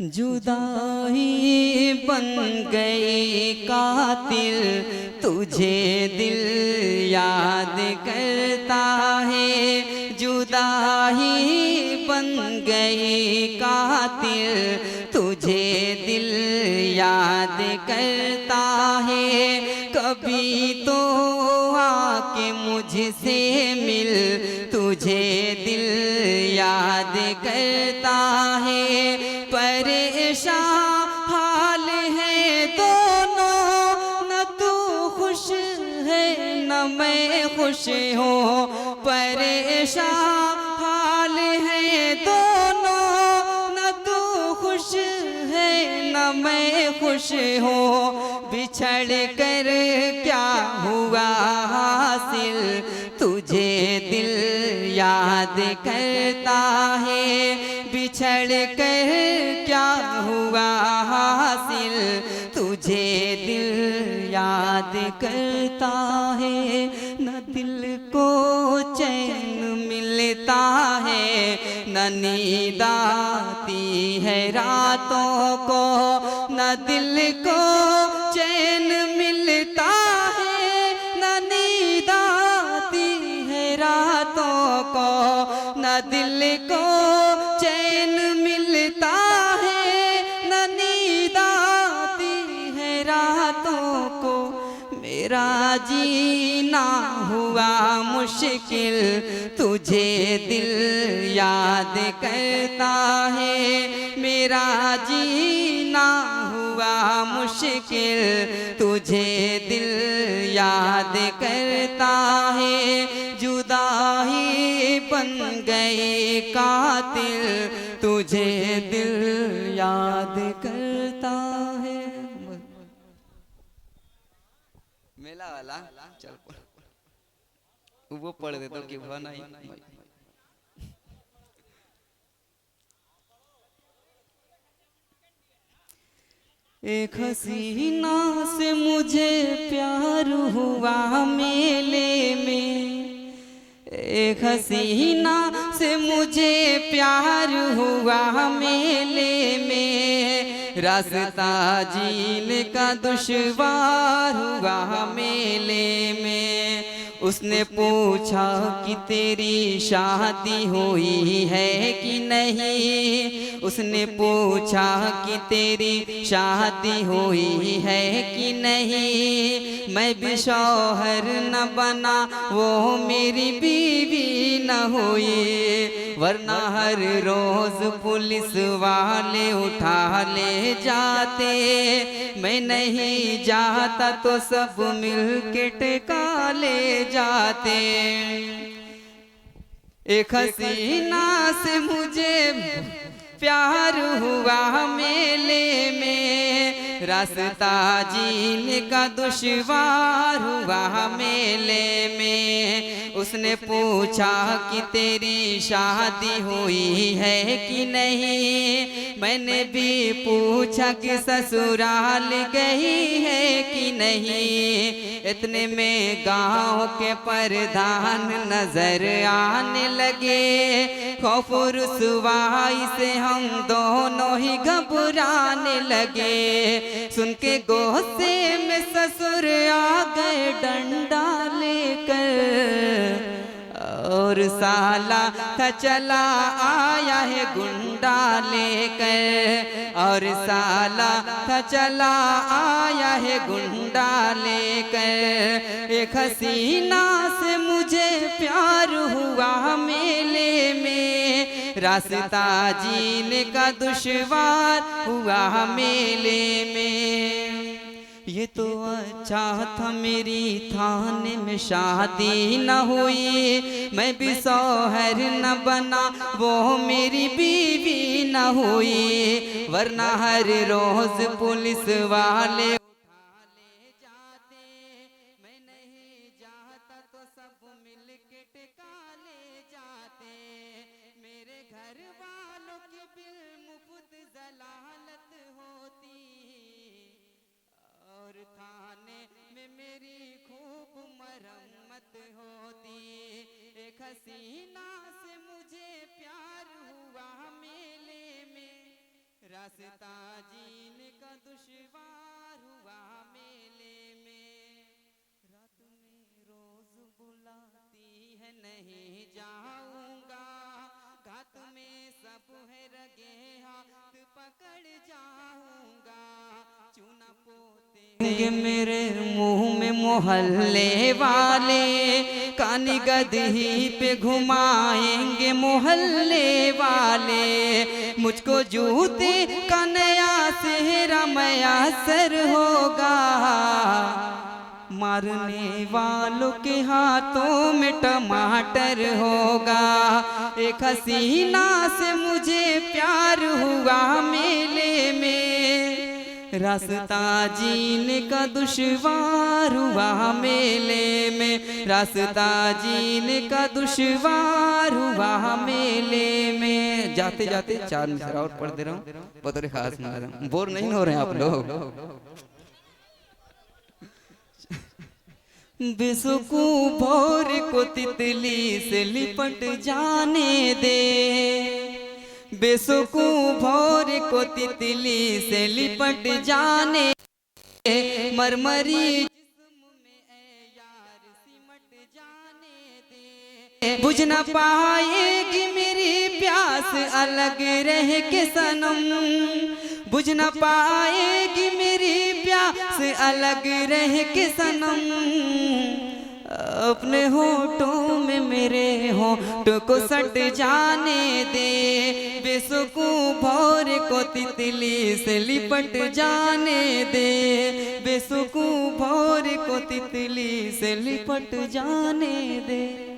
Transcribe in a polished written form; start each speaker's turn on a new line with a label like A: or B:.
A: जुदाई बन गई कातिल, तुझे दिल याद करता है। जुदाई बन गई कातिल, तुझे दिल याद करता है। कभी तो आके मुझसे मिल, तुझे दिल याद करता है। परेशान हाल है दोनों, न तू खुश है न मैं खुश हूँ। परेशान हाल है दोनों, न तू खुश है न मैं खुश हूँ। बिछड़ कर क्या हुआ हासिल, तुझे दिल याद करता है। बिछड़ कर क्या हुआ हासिल, तुझे दिल याद करता है। न दिल को चैन मिलता है, न नींद आती है रातों को। न दिल को चैन मिलता है, न नींद आती है रातों को। न दिल को चैन मिलता है, न नींद आती है रातों को। मेरा जीना हुआ मुश्किल, तुझे दिल याद करता है। मेरा जीना हुआ मुश्किल, तुझे दिल याद करता है। जुदाई बन गई कातिल, तुझे दिल याद करता है। मेला वाला चल वो पढ़ दे तो कि नहीं। एक हसीना से मुझे प्यार हुआ मेले में, एक हसीना से मुझे प्यार हुआ मेले में। रास्ता जीने का दुश्वार हुआ मेले में। उसने पूछा कि तेरी शादी हुई है कि नहीं। उसने पूछा कि तेरी शादी हुई है कि नहीं। मैं भी शौहर न बना, वो मेरी बीवी न हुई। वरना हर रोज पुलिस वाले उठा ले जाते। मैं नहीं जाता तो सब मिल के टेका ले जाते। एक हसीना से मुझे प्यार हुआ मेले में। रास्ता जीने का दुश्वार हुआ मेले में। उसने पूछा कि तेरी शादी हुई है कि नहीं। मैंने भी पूछा कि ससुराल गई है कि नहीं। इतने में गांव के प्रधान नजर आने लगे। खौफ रुसवाई से हम दोनों ही घबराने लगे। सुन के गोसे में ससुर आ गए डंडा लेकर। और साला था चला आया है गुंडा लेकर। और साला था चला आया है गुंडा लेकर। एक हसीना से मुझे प्यार हुआ मेले में। रास्ता जीने का दुश्वार हुआ मेले में। ये तो अच्छा था मेरी थाने में शादी न हुई। मैं भी शौहर न बना, वो मेरी बीवी न हुई। वरना हर रोज पुलिस वाले उठा ले जाते। मैं नहीं जाता तो सब मिल के टिका ले जाते। मेरे घर वालों की बिल मुफ्त जलालत होती। और थाने में मेरी खूब मरम्मत होती। एक हसीना से मुझे प्यार हुआ मेले में। रास्ता जीने का दुश्वार हुआ मेले में, रात में रोज बुलाती है नहीं जाऊंगा, घात में सब है रगे हाथ पकड़ जाऊंगा, चूना पोते मेरे मुंह में मोहल्ले वाले, कानी गदही पे घुमाएंगे मोहल्ले वाले, मुझको जूते का नया सेहरा मैसर होगा, मारने वालों के हाथों में टमाटर होगा, एक हसीना से मुझे प्यार हुआ मेले में, रास्ता जीने का दुश्वार हुआ मेले में, रास्ता जीने का दुश्वार हुआ मेले में। जाते जाते 4 मिसरा और पढ़ दे रहा हूँ बतौर खास मुनाज़म, बोर नहीं हो रहे हैं आप लोग। बेसुकू भोर को तितली से लिपट जाने दे, बेसुकू भोर को तितली से लिपट जाने दे, मरमरी जिस्म में ऐ यार सिमट जाने दे, बुझ न पाएगी मेरी प्यास अलग रह के सनम, बुझ न पाएगी मेरी प्यास अलग रह के सनम, अपने होठों में मेरे होठों को सट जाने दे, बेसुकूं भौर को तितली से लिपट जाने दे, बेसुकूं भौर को तितली से लिपट जाने दे।